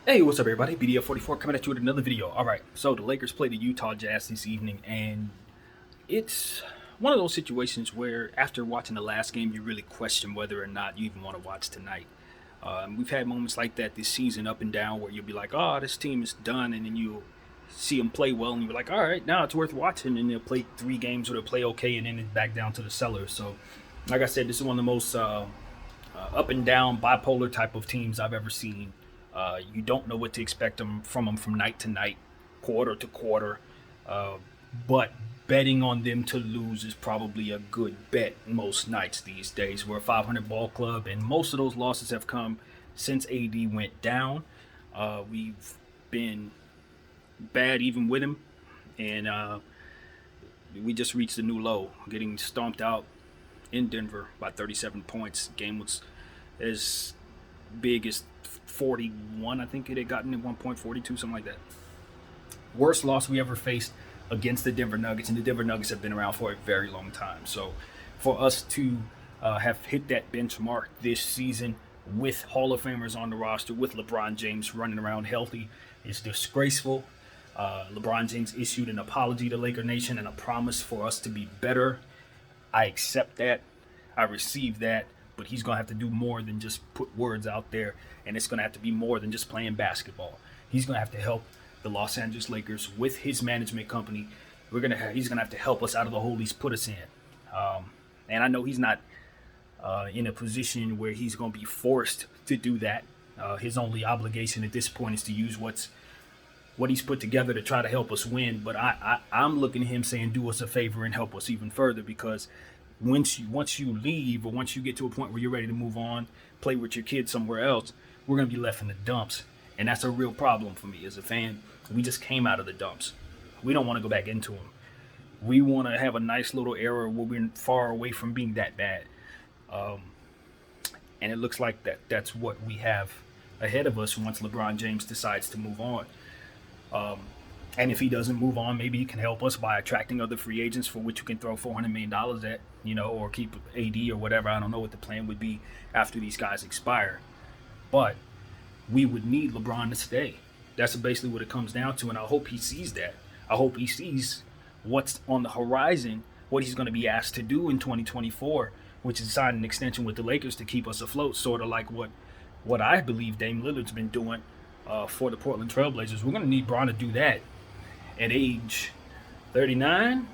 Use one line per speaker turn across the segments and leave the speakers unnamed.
Hey, what's up, everybody? BDF44 coming at you with another video. All right, so the Lakers played the Utah Jazz this evening, and it's one of those situations where after watching the last game, you really question whether or not you even want to watch tonight. We've had moments like that this season, up and down, where you'll be like, oh, this team is done, and then you'll see them play well, and you're like, all right, now it's worth watching, and they'll play 3 games where they'll play okay, and then it's back down to the cellar. So, like I said, this is one of the most up and down, bipolar type of teams I've ever seen. You don't know what to expect from them from night to night, quarter to quarter. Uh, but betting on them to lose is probably a good bet most nights these days. We're a 500 ball club, and most of those losses have come since AD went down. We've been bad even with him, and we just reached a new low, getting stomped out in Denver by 37 points. Game was as big as 41, I think it had gotten at one point, 42, something like that. Worst loss we ever faced against the Denver Nuggets, and the Denver Nuggets have been around for a very long time. So for us to have hit that benchmark this season with Hall of Famers on the roster, with LeBron James running around healthy, is disgraceful. LeBron James issued an apology to Laker Nation and a promise for us to be better. I accept that. I receive that. But he's going to have to do more than just put words out there, and it's going to have to be more than just playing basketball. He's going to have to help the Los Angeles Lakers with his management company. He's going to have to help us out of the hole he's put us in. And I know he's not in a position where he's going to be forced to do that. His only obligation at this point is to use what he's put together to try to help us win. But I'm looking at him saying, do us a favor and help us even further, because once you leave, or once you get to a point where you're ready to move on, play with your kids somewhere else, we're going to be left in the dumps. And that's a real problem for me as a fan. We just came out of the dumps. We don't want to go back into them. We want to have a nice little era where we're far away from being that bad. And it looks like that's what we have ahead of us once LeBron James decides to move on. And if he doesn't move on, maybe he can help us by attracting other free agents for which you can throw $400 million at, or keep AD or whatever. I don't know what the plan would be after these guys expire. But we would need LeBron to stay. That's basically what it comes down to, and I hope he sees that. I hope he sees what's on the horizon, what he's going to be asked to do in 2024, which is sign an extension with the Lakers to keep us afloat, sort of like what I believe Dame Lillard's been doing for the Portland Trailblazers. We're going to need Bron to do that at age 39.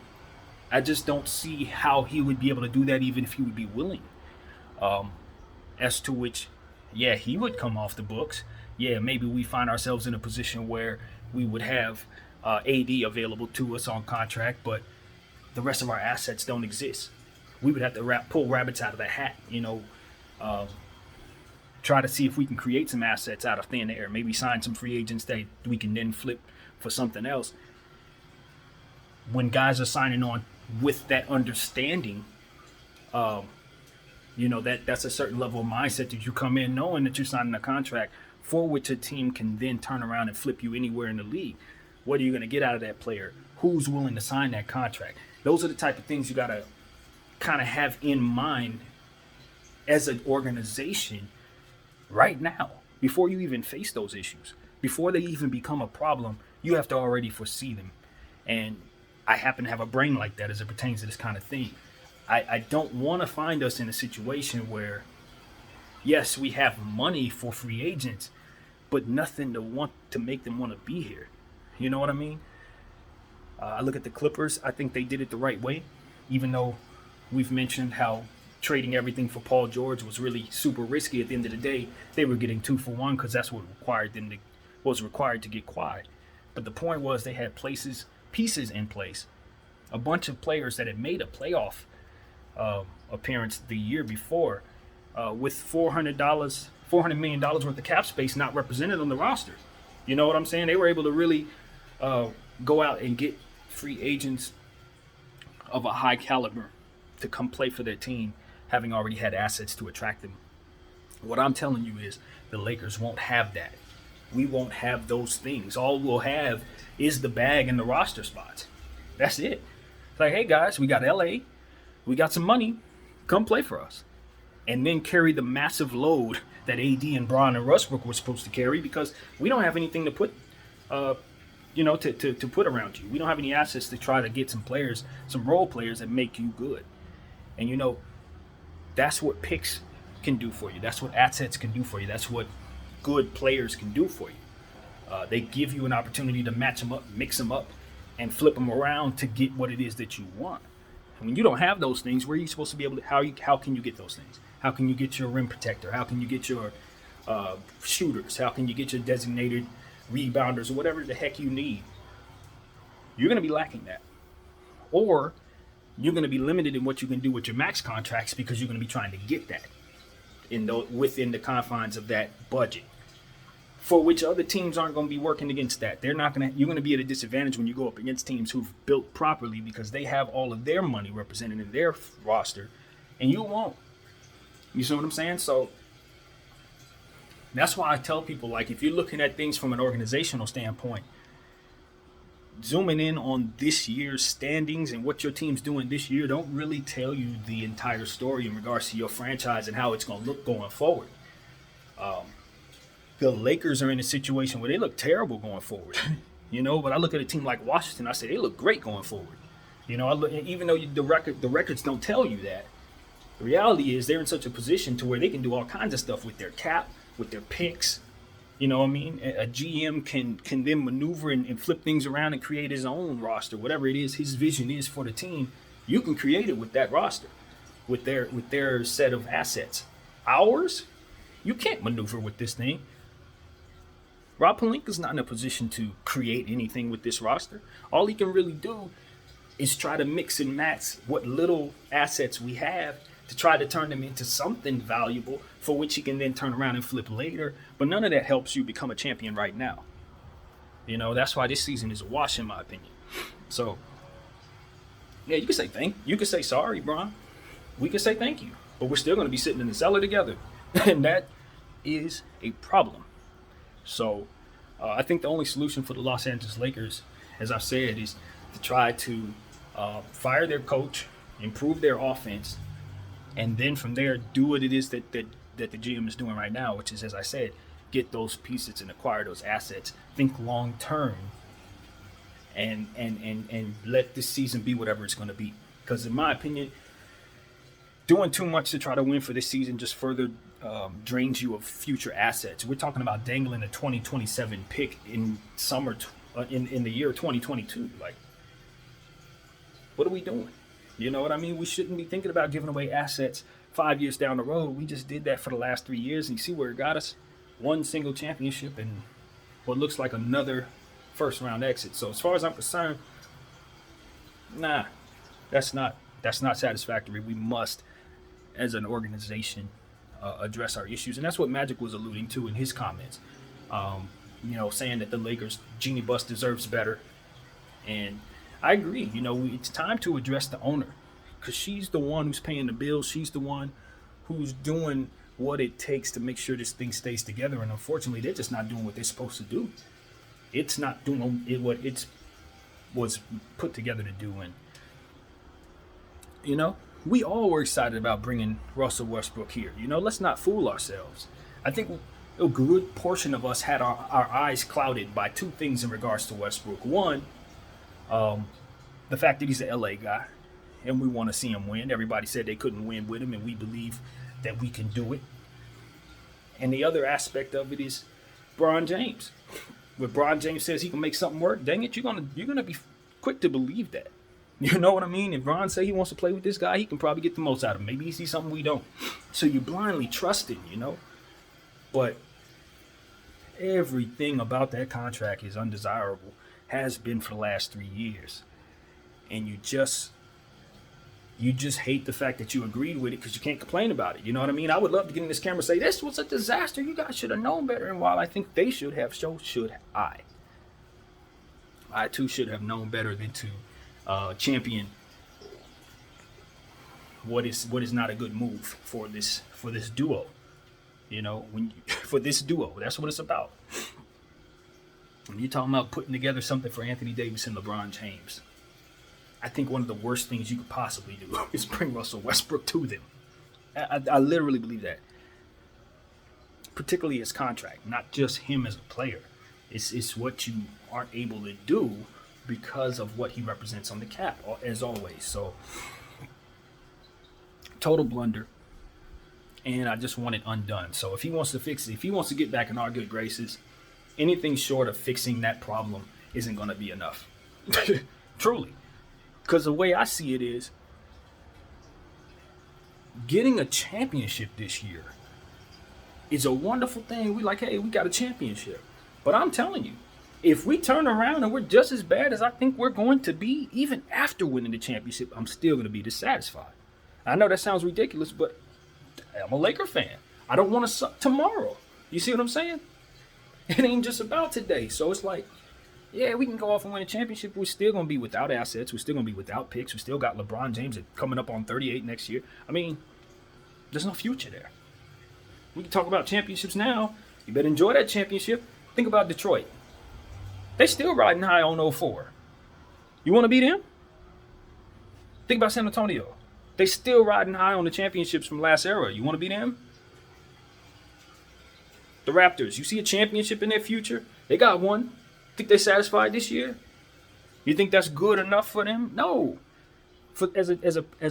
I just don't see how he would be able to do that, even if he would be willing. As to which, yeah, he would come off the books. Yeah, maybe we find ourselves in a position where we would have AD available to us on contract, but the rest of our assets don't exist. We would have to pull rabbits out of the hat, try to see if we can create some assets out of thin air. Maybe sign some free agents that we can then flip for something else. When guys are signing on with that understanding, that's a certain level of mindset that you come in knowing that you're signing a contract for which a team can then turn around and flip you anywhere in the league. What are you going to get out of that player? Who's willing to sign that contract? Those are the type of things you got to kind of have in mind as an organization right now, before you even face those issues. Before they even become a problem, you have to already foresee them. And I happen to have a brain like that as it pertains to this kind of thing. I don't want to find us in a situation where, yes, we have money for free agents, but nothing to make them want to be here. You know what I mean? I look at the Clippers. I think they did it the right way, even though we've mentioned how trading everything for Paul George was really super risky. At the end of the day, they were getting 2 for 1 because that's what was required to get Kawhi. But the point was they had pieces in place, a bunch of players that had made a playoff appearance the year before, with $400 million worth of cap space not represented on the roster. You know what I'm saying? They were able to really go out and get free agents of a high caliber to come play for their team, having already had assets to attract them. What I'm telling you is the Lakers won't have that. We won't have those things. All we'll have is the bag and the roster spots. That's it. It's like, hey guys, we got LA, we got some money, come play for us. and then carry the massive load that AD and Bron and Westbrook were supposed to carry, because we don't have anything to put, to put around you. We don't have any assets to try to get some players, some role players that make you good. And that's what picks can do for you. That's what assets can do for you. That's what good players can do for you. They give you an opportunity to match them up, mix them up, and flip them around to get what it is that you want. And when you don't have those things, where are you supposed to be able to? How can you get those things? How can you get your rim protector? How can you get your shooters? How can you get your designated rebounders or whatever the heck you need? You're going to be lacking that, or you're going to be limited in what you can do with your max contracts, because you're going to be trying to get that within the confines of that budget, for which other teams aren't going to be working against that. You're going to be at a disadvantage when you go up against teams who've built properly, because they have all of their money represented in their roster, and you won't. You see what I'm saying? So that's why I tell people, like, if you're looking at things from an organizational standpoint, zooming in on this year's standings and what your team's doing this year don't really tell you the entire story in regards to your franchise and how it's going to look going forward. The Lakers are in a situation where they look terrible going forward, but I look at a team like Washington, I say they look great going forward. Even though the records don't tell you that, the reality is they're in such a position to where they can do all kinds of stuff with their cap, with their picks. You know what I mean? A GM can then maneuver and flip things around and create his own roster, whatever it is his vision is for the team. You can create it with that roster, with their set of assets. Ours, you can't maneuver with this thing. Rob Pelinka's not in a position to create anything with this roster. All he can really do is try to mix and match what little assets we have to try to turn them into something valuable, for which he can then turn around and flip later. But none of that helps you become a champion right now. That's why this season is a wash, in my opinion. So, yeah, you can say you can say sorry, Bron. We can say thank you. But we're still going to be sitting in the cellar together. And that is a problem. So, I think the only solution for the Los Angeles Lakers, as I've said, is to try to fire their coach, improve their offense, and then from there do what it is that the GM is doing right now, which is, as I said, get those pieces and acquire those assets. Think long term, and let this season be whatever it's going to be. Because in my opinion, doing too much to try to win for this season just further drains you of future assets. We're talking about dangling a 2027 pick in summer in the year 2022. Like, what are we doing? You know what I mean? We shouldn't be thinking about giving away assets 5 years down the road. We just did that for the last 3 years, and you see where it got us. One single championship and what looks like another first round exit. So as far as I'm concerned, that's not satisfactory. We must, as an organization, address our issues, and that's what Magic was alluding to in his comments. Saying that the Lakers genie bus deserves better, and I agree. It's time to address the owner, because she's the one who's paying the bills. She's the one who's doing what it takes to make sure this thing stays together. And unfortunately, they're just not doing what they're supposed to do. It's not doing what it was put together to do. And, we all were excited about bringing Russell Westbrook here. Let's not fool ourselves. I think a good portion of us had our eyes clouded by two things in regards to Westbrook. One, the fact that he's an LA guy, and we want to see him win. Everybody said they couldn't win with him, and we believe that we can do it. And the other aspect of it is LeBron James. When LeBron James says he can make something work, dang it, you're gonna be quick to believe that. You know what I mean? If Ron say he wants to play with this guy, he can probably get the most out of him. Maybe he sees something we don't. So you blindly trust it, But everything about that contract is undesirable, has been for the last 3 years. And you just hate the fact that you agreed with it, because you can't complain about it. You know what I mean? I would love to get in this camera and say, this was a disaster. You guys should have known better. And while I think they should have, so should I. I too should have known better than to champion what is not a good move for this duo. For this duo, that's what it's about. When you're talking about putting together something for Anthony Davis and LeBron James, I think one of the worst things you could possibly do is bring Russell Westbrook to them. I literally believe that, particularly his contract, not just him as a player. It's what you aren't able to do because of what he represents on the cap, as always. So, total blunder, and I just want it undone. So if he wants to fix it, if he wants to get back in our good graces, anything short of fixing that problem isn't going to be enough. Truly. Because the way I see it is, getting a championship this year is a wonderful thing. We like, hey, we got a championship. But I'm telling you, if we turn around and we're just as bad as I think we're going to be, even after winning the championship, I'm still going to be dissatisfied. I know that sounds ridiculous, but I'm a Laker fan. I don't want to suck tomorrow. You see what I'm saying? It ain't just about today. So it's like, yeah, we can go off and win a championship. We're still going to be without assets. We're still going to be without picks. We still got LeBron James coming up on 38 next year. I mean, there's no future there. We can talk about championships now. You better enjoy that championship. Think about Detroit. They still riding high on 04. You want to beat them? Think about San Antonio. They still riding high on the championships from last era. You want to beat them? The Raptors. You see a championship in their future? They got one. Think they're satisfied this year? You think that's good enough for them? No. As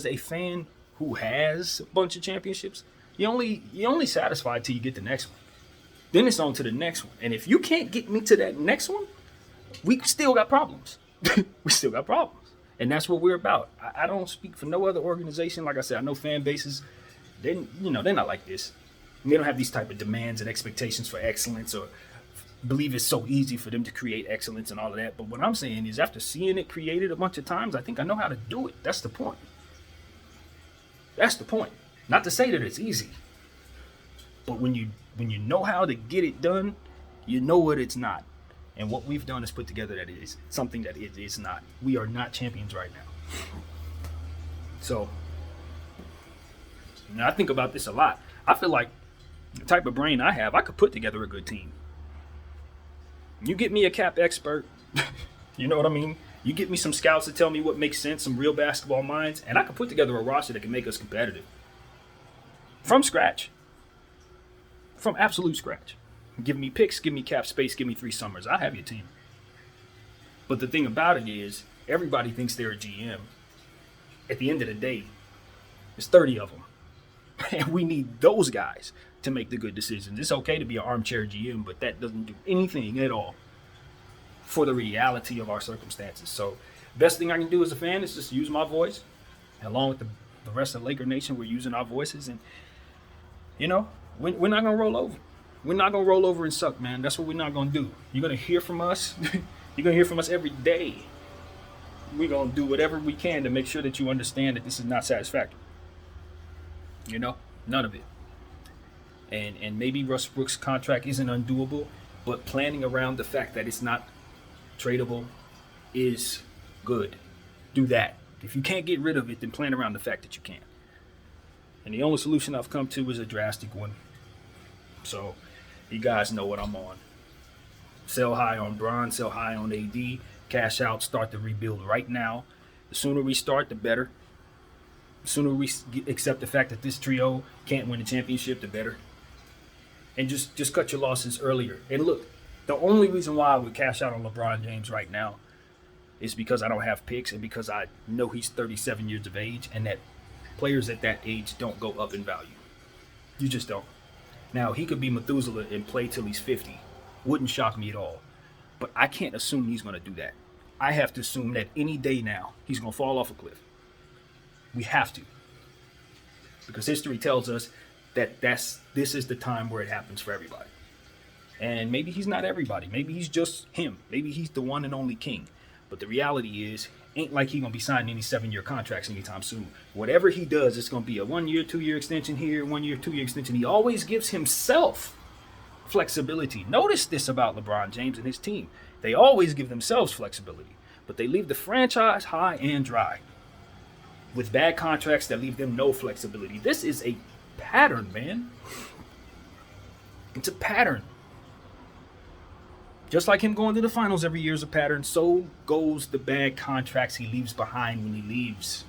a fan who has a bunch of championships, you only satisfied till you get the next one. Then it's on to the next one. And if you can't get me to that next one, we still got problems. We still got problems. And that's what we're about. I don't speak for no other organization. Like I said, I know fan bases, they're not like this. They don't have these type of demands and expectations for excellence, or believe it's so easy for them to create excellence and all of that. But what I'm saying is, after seeing it created a bunch of times, I think I know how to do it. That's the point. That's the point. Not to say that it's easy, but when you know how to get it done, you know what it's not. And what we've done is put together that it is something that it is not. We are not champions right now. So, I think about this a lot. I feel like the type of brain I have, I could put together a good team. You get me a cap expert, you know what I mean? You get me some scouts to tell me what makes sense, some real basketball minds, and I can put together a roster that can make us competitive. From scratch. From absolute scratch. Give me picks, give me cap space, give me 3 summers. I have your team. But the thing about it is, everybody thinks they're a GM. At the end of the day, there's 30 of them. And we need those guys to make the good decisions. It's okay to be an armchair GM, but that doesn't do anything at all for the reality of our circumstances. So, best thing I can do as a fan is just use my voice. Along with the rest of Laker Nation, we're using our voices. And, we're not going to roll over. We're not going to roll over and suck, man. That's what we're not going to do. You're going to hear from us. You're going to hear from us every day. We're going to do whatever we can to make sure that you understand that this is not satisfactory. None of it. And maybe Westbrook's contract isn't undoable, but planning around the fact that it's not tradable is good. Do that. If you can't get rid of it, then plan around the fact that you can. And the only solution I've come to is a drastic one. So, you guys know what I'm on. Sell high on Bron, sell high on AD, cash out, start the rebuild right now. The sooner we start, the better. The sooner we accept the fact that this trio can't win the championship, the better. And just cut your losses earlier. And look, the only reason why I would cash out on LeBron James right now is because I don't have picks and because I know he's 37 years of age and that players at that age don't go up in value. You just don't. Now, he could be Methuselah and play till he's 50. Wouldn't shock me at all. But I can't assume he's going to do that. I have to assume that any day now, he's going to fall off a cliff. We have to. Because history tells us that this is the time where it happens for everybody. And maybe he's not everybody. Maybe he's just him. Maybe he's the one and only king. But the reality is, ain't like he's going to be signing any 7-year contracts anytime soon. Whatever he does, it's going to be a 1-year, 2-year extension here, 1-year, 2-year extension. He always gives himself flexibility. Notice this about LeBron James and his team. They always give themselves flexibility, but they leave the franchise high and dry with bad contracts that leave them no flexibility. This is a pattern, man. It's a pattern. Just like him going to the finals every year is a pattern, so goes the bad contracts he leaves behind when he leaves.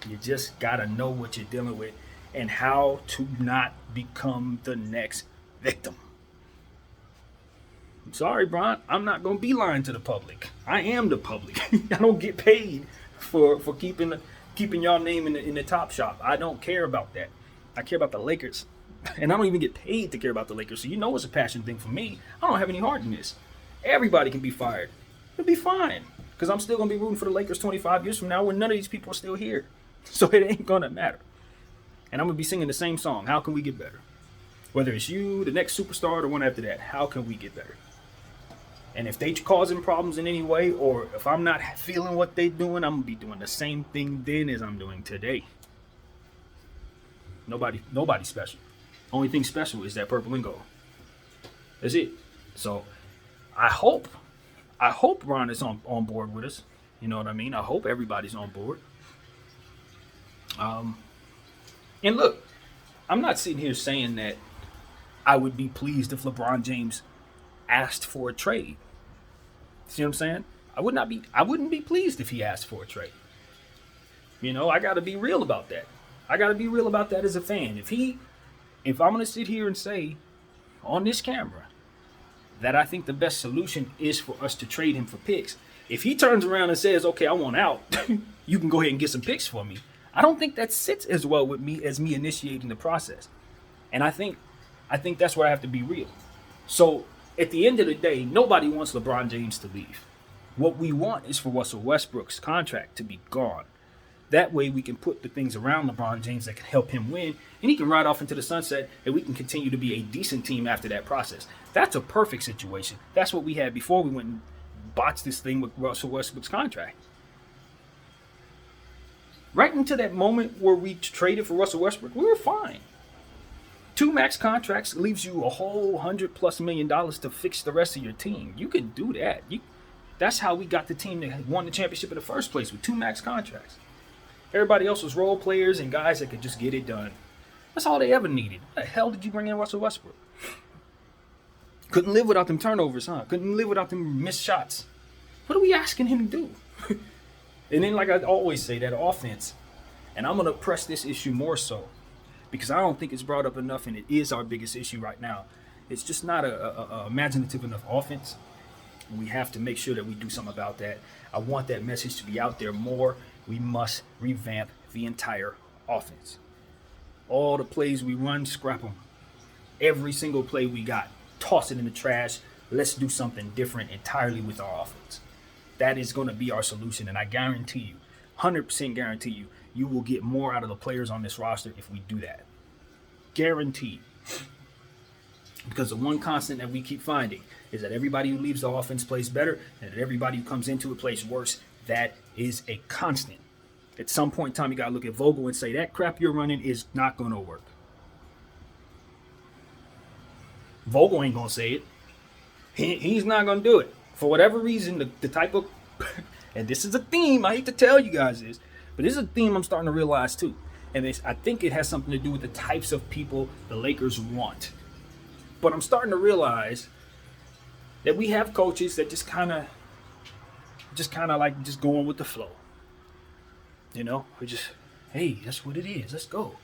You just gotta know what you're dealing with and how to not become the next victim. I'm sorry, Bron. I'm not gonna be lying to the public. I am the public. I don't get paid for keeping y'all name in the top shop. I don't care about that. I care about the Lakers, and I don't even get paid to care about the Lakers. So you know it's a passion thing for me. I don't have any heart in this. Everybody can be fired. It'll be fine because I'm still gonna be rooting for the Lakers 25 years from now when none of these people are still here. So it ain't gonna matter. And I'm gonna be singing the same song. How can we get better? Whether it's you, the next superstar, or the one after that, how can we get better? And if they causing problems in any way, or if I'm not feeling what they doing, I'm gonna be doing the same thing then as I'm doing today. Nobody special. Only thing special is that purple and gold. That's it. So I hope Ron is on board with us. You know what I mean? I hope everybody's on board. And look, I'm not sitting here saying that I would be pleased if LeBron James asked for a trade. See what I'm saying? I wouldn't be pleased if he asked for a trade. You know, I got to be real about that. I got to be real about that as a fan. If I'm going to sit here and say on this camera that I think the best solution is for us to trade him for picks, if he turns around and says, okay, I want out, you can go ahead and get some picks for me, I don't think that sits as well with me as me initiating the process. And I think that's where I have to be real. So at the end of the day, nobody wants LeBron James to leave. What we want is for Russell Westbrook's contract to be gone. That way we can put the things around LeBron James that can help him win, and he can ride off into the sunset, and we can continue to be a decent team after that process. That's a perfect situation. That's what we had before we went and botched this thing with Russell Westbrook's contract. Right into that moment where we traded for Russell Westbrook, we were fine. 2 max contracts leaves you a whole $100+ million to fix the rest of your team. You can do that. That's how we got the team that won the championship in the first place, with 2 max contracts. Everybody else was role players and guys that could just get it done. That's all they ever needed. What the hell did you bring in Russell Westbrook? Couldn't live without them turnovers, huh? Couldn't live without them missed shots. What are we asking him to do? And then, like I always say, that offense, and I'm going to press this issue more so, because I don't think it's brought up enough, and it is our biggest issue right now. It's just not a imaginative enough offense. We have to make sure that we do something about that. I want that message to be out there more. We must revamp the entire offense. All the plays we run, scrap them. Every single play we got, toss it in the trash. Let's do something different entirely with our offense. That is going to be our solution, and I guarantee you, 100% guarantee you, you will get more out of the players on this roster if we do that. Guaranteed. Because the one constant that we keep finding is that everybody who leaves the offense plays better, and that everybody who comes into it plays worse. That is a constant. At some point in time, you got to look at Vogel and say, that crap you're running is not going to work. Vogel ain't going to say it. He's not going to do it. For whatever reason, the type of, and this is a theme, I hate to tell you guys this, but this is a theme I'm starting to realize too. And I think it has something to do with the types of people the Lakers want. But I'm starting to realize that we have coaches that just kind of like just going with the flow. You know, we just, hey, that's what it is. Let's go.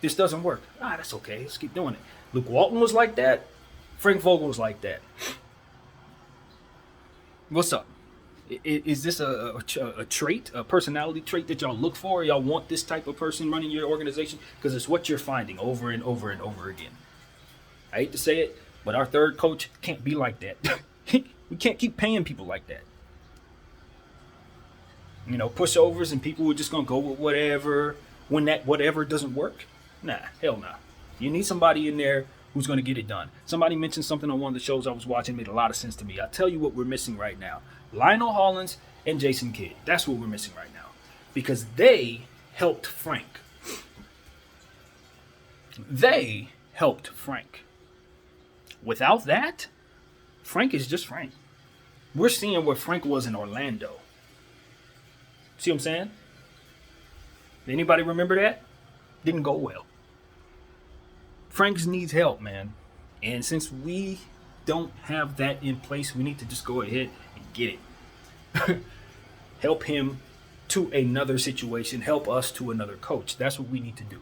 This doesn't work. That's okay. Let's keep doing it. Luke Walton was like that. Frank Vogel was like that. What's up? Is this a trait, a personality trait that y'all look for? Y'all want this type of person running your organization? Because it's what you're finding over and over and over again. I hate to say it, but our third coach can't be like that. We can't keep paying people like that. You know, pushovers and people who are just going to go with whatever when that whatever doesn't work. Nah, hell nah. You need somebody in there who's going to get it done. Somebody mentioned something on one of the shows I was watching, made a lot of sense to me. I'll tell you what we're missing right now. Lionel Hollins and Jason Kidd. That's what we're missing right now. Because they helped Frank. They helped Frank. Without that, Frank is just Frank. We're seeing where Frank was in Orlando. See what I'm saying? Anybody remember that? Didn't go well. Frank needs help, man. And since we don't have that in place, we need to just go ahead and get it. Help him to another situation, help us to another coach. That's what we need to do.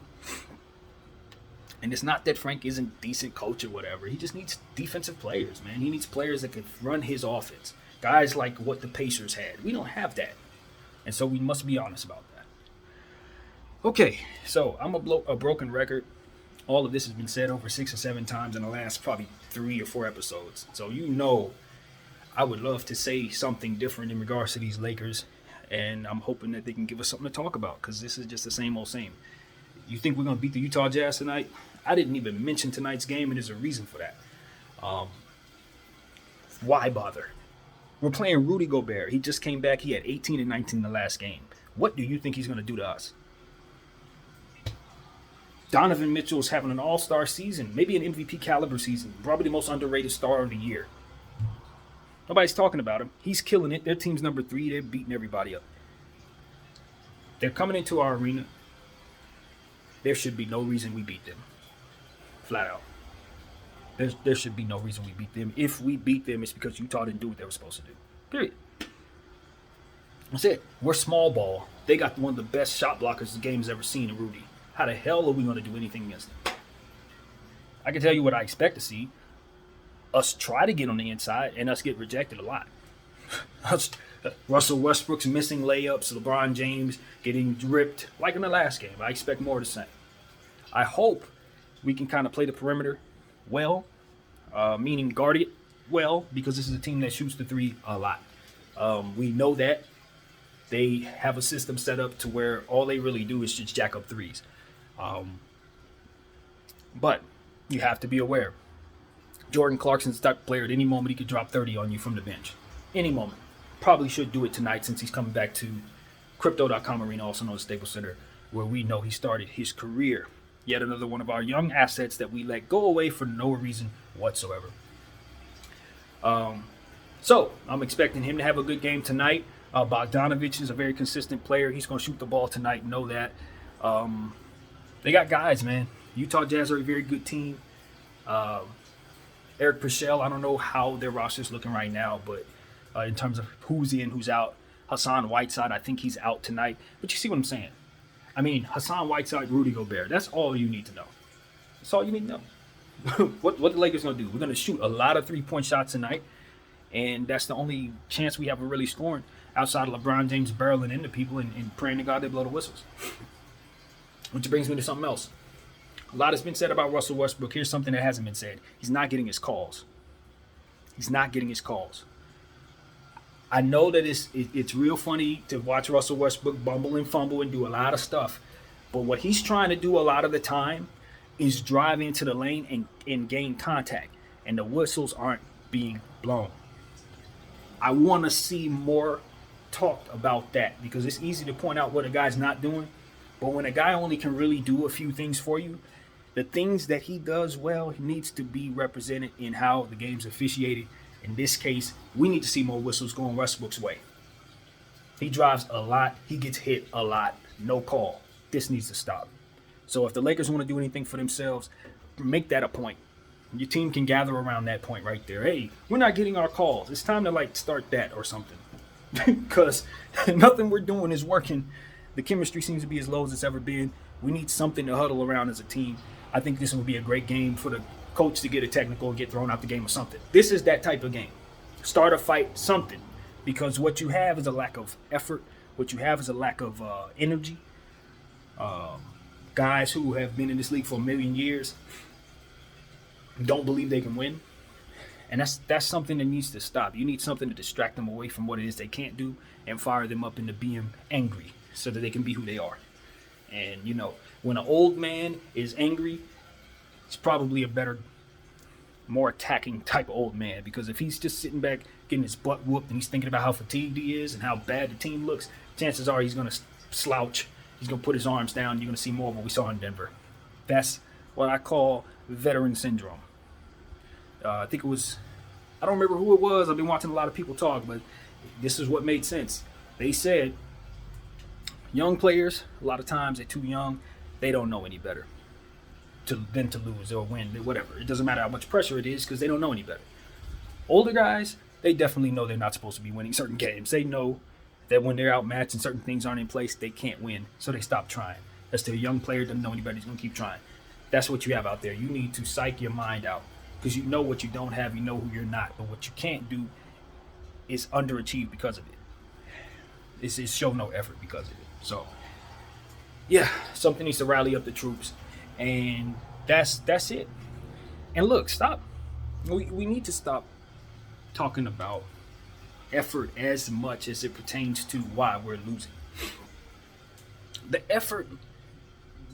And it's not that Frank isn't a decent coach or whatever. He just needs defensive players, man. He needs players that can run his offense. Guys like what the Pacers had. We don't have that. And so we must be honest about that. Okay, so I'm a broken record. All of this has been said over 6 or 7 times in the last probably 3 or 4 episodes. So I would love to say something different in regards to these Lakers. And I'm hoping that they can give us something to talk about, because this is just the same old same. You think we're going to beat the Utah Jazz tonight? I didn't even mention tonight's game, and there's a reason for that. Why bother? We're playing Rudy Gobert. He just came back. He had 18 and 19 in the last game. What do you think he's going to do to us? Donovan Mitchell's having an all-star season, maybe an MVP caliber season, probably the most underrated star of the year. Nobody's talking about him. He's killing it. Their team's number 3. They're beating everybody up. They're coming into our arena. There should be no reason we beat them. Flat out. There should be no reason we beat them. If we beat them, it's because Utah didn't do what they were supposed to do. Period. That's it. We're small ball. They got one of the best shot blockers the game's ever seen in Rudy. How the hell are we going to do anything against them? I can tell you what I expect to see. Us try to get on the inside and us get rejected a lot. Russell Westbrook's missing layups, LeBron James getting ripped like in the last game. I expect more of the same. I hope we can kind of play the perimeter well, meaning guard it well, because this is a team that shoots the 3 a lot. We know that they have a system set up to where all they really do is just jack up 3s. But you have to be aware. Jordan Clarkson's the type of player at any moment he could drop 30 on you from the bench. Any moment. Probably should do it tonight since he's coming back to Crypto.com Arena, also known as Staples Center, where we know he started his career. Yet another one of our young assets that we let go away for no reason whatsoever. So I'm expecting him to have a good game tonight. Bogdanovich is a very consistent player. He's going to shoot the ball tonight. Know that. They got guys, man. Utah Jazz are a very good team. Eric Paschall, I don't know how their roster's looking right now, but in terms of who's in, who's out. Hassan Whiteside, I think he's out tonight. But you see what I'm saying? I mean, Hassan Whiteside, Rudy Gobert. That's all you need to know. That's all you need to know. what the Lakers going to do? We're going to shoot a lot of 3-point shots tonight. And that's the only chance we have of really scoring outside of LeBron James barreling into people and praying to God they blow the whistles. Which brings me to something else. A lot has been said about Russell Westbrook. Here's something that hasn't been said. He's not getting his calls. He's not getting his calls. I know that it's real funny to watch Russell Westbrook bumble and fumble and do a lot of stuff. But what he's trying to do a lot of the time is drive into the lane and gain contact. And the whistles aren't being blown. I want to see more talked about that, because it's easy to point out what a guy's not doing. But when a guy only can really do a few things for you, the things that he does well, he needs to be represented in how the game's officiated. In this case, we need to see more whistles going Westbrook's way. He drives a lot. He gets hit a lot. No call. This needs to stop. So if the Lakers want to do anything for themselves, make that a point. Your team can gather around that point right there. Hey, we're not getting our calls. It's time to start that or something. Because nothing we're doing is working. The chemistry seems to be as low as it's ever been. We need something to huddle around as a team. I think this will be a great game for the coach to get a technical and get thrown out the game or something. This is that type of game. Start a fight, something. Because what you have is a lack of effort. What you have is a lack of energy. Guys who have been in this league for a million years don't believe they can win. And that's something that needs to stop. You need something to distract them away from what it is they can't do and fire them up into being angry so that they can be who they are. And, when an old man is angry, it's probably a better, more attacking type of old man. Because if he's just sitting back getting his butt whooped and he's thinking about how fatigued he is and how bad the team looks, chances are he's going to slouch. He's going to put his arms down. You're going to see more of what we saw in Denver. That's what I call veteran syndrome. I think it was, I don't remember who it was. I've been watching a lot of people talk, but this is what made sense. They said young players, a lot of times they're too young. They don't know any better than to lose or win, whatever. It doesn't matter how much pressure it is because they don't know any better. Older guys, they definitely know they're not supposed to be winning certain games. They know that when they're outmatched and certain things aren't in place, they can't win. So they stop trying. That's still a young player, doesn't know anybody's going to keep trying. That's what you have out there. You need to psych your mind out because you know what you don't have, you know who you're not. But what you can't do is underachieve because of it. It's show no effort because of it. So, yeah, something needs to rally up the troops. And that's it. And look, stop. We need to stop talking about effort as much as it pertains to why we're losing. The effort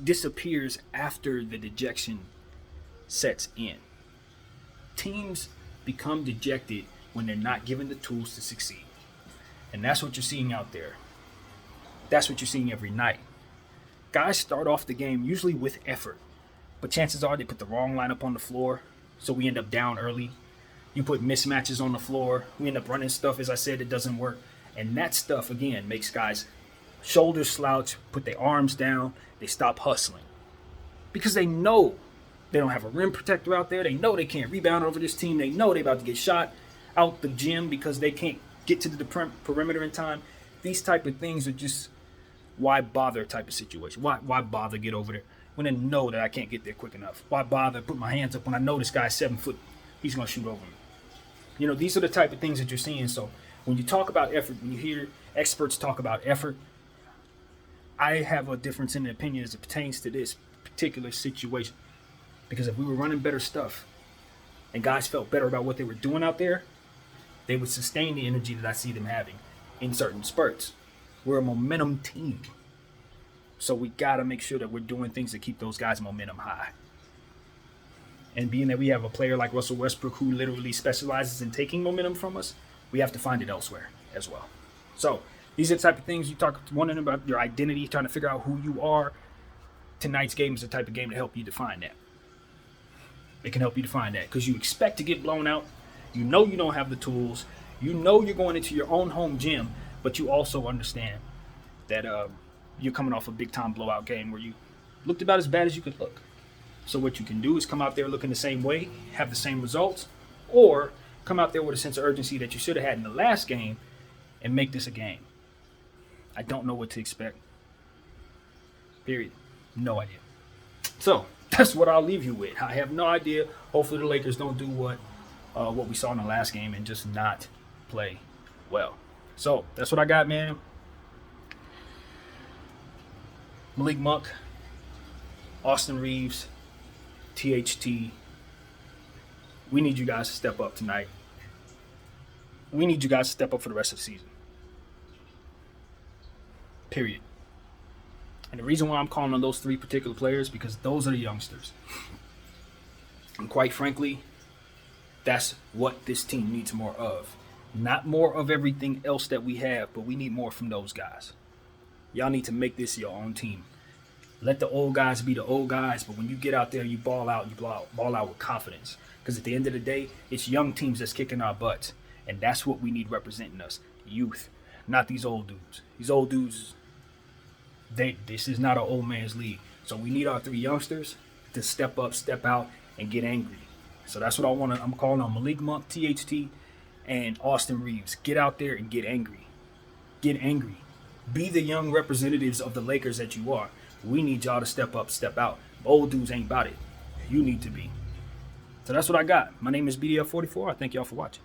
disappears after the dejection sets in. Teams become dejected when they're not given the tools to succeed. And that's what you're seeing out there. That's what you're seeing every night. Guys start off the game usually with effort, but chances are they put the wrong lineup on the floor, so we end up down early. You put mismatches on the floor, we end up running stuff, as I said, it doesn't work. And that stuff, again, makes guys shoulders slouch, put their arms down, they stop hustling. Because they know they don't have a rim protector out there. They know they can't rebound over this team. They know they're about to get shot out the gym because they can't get to the perimeter in time. These type of things are just why bother type of situation. Why bother get over there when I know that I can't get there quick enough? Why bother put my hands up when I know this guy's 7 foot, he's going to shoot over me? You know, these are the type of things that you're seeing. So when you talk about effort, when you hear experts talk about effort, I have a difference in opinion as it pertains to this particular situation. Because if we were running better stuff and guys felt better about what they were doing out there, they would sustain the energy that I see them having in certain spurts. We're a momentum team. So we got to make sure that we're doing things to keep those guys' momentum high. And being that we have a player like Russell Westbrook who literally specializes in taking momentum from us, we have to find it elsewhere as well. So these are the type of things you talk, wondering about your identity, trying to figure out who you are. Tonight's game is the type of game to help you define that. It can help you define that because you expect to get blown out. You know you don't have the tools. You know you're going into your own home gym, but you also understand that you're coming off a big-time blowout game where you looked about as bad as you could look. So what you can do is come out there looking the same way, have the same results, or come out there with a sense of urgency that you should have had in the last game and make this a game. I don't know what to expect. Period. No idea. So that's what I'll leave you with. I have no idea. Hopefully the Lakers don't do what we saw in the last game and just not play well. So that's what I got, man. Malik Monk, Austin Reeves, THT. We need you guys to step up tonight. We need you guys to step up for the rest of the season. Period. And the reason why I'm calling on those three particular players because those are the youngsters. And quite frankly, that's what this team needs more of. Not more of everything else that we have, but we need more from those guys. Y'all need to make this your own team. Let the old guys be the old guys, but when you get out there, you ball out with confidence. Because at the end of the day, it's young teams that's kicking our butts. And that's what we need representing us. Youth, not these old dudes. These old dudes, this is not an old man's league. So we need our three youngsters to step up, step out, and get angry. So that's what I'm calling on Malik Monk, THT, and Austin Reeves. Get out there and get angry. Get angry. Be the young representatives of the Lakers that you are. We need y'all to step up, step out. Old dudes ain't about it. You need to be. So that's what I got. My name is BDF44. I thank y'all for watching.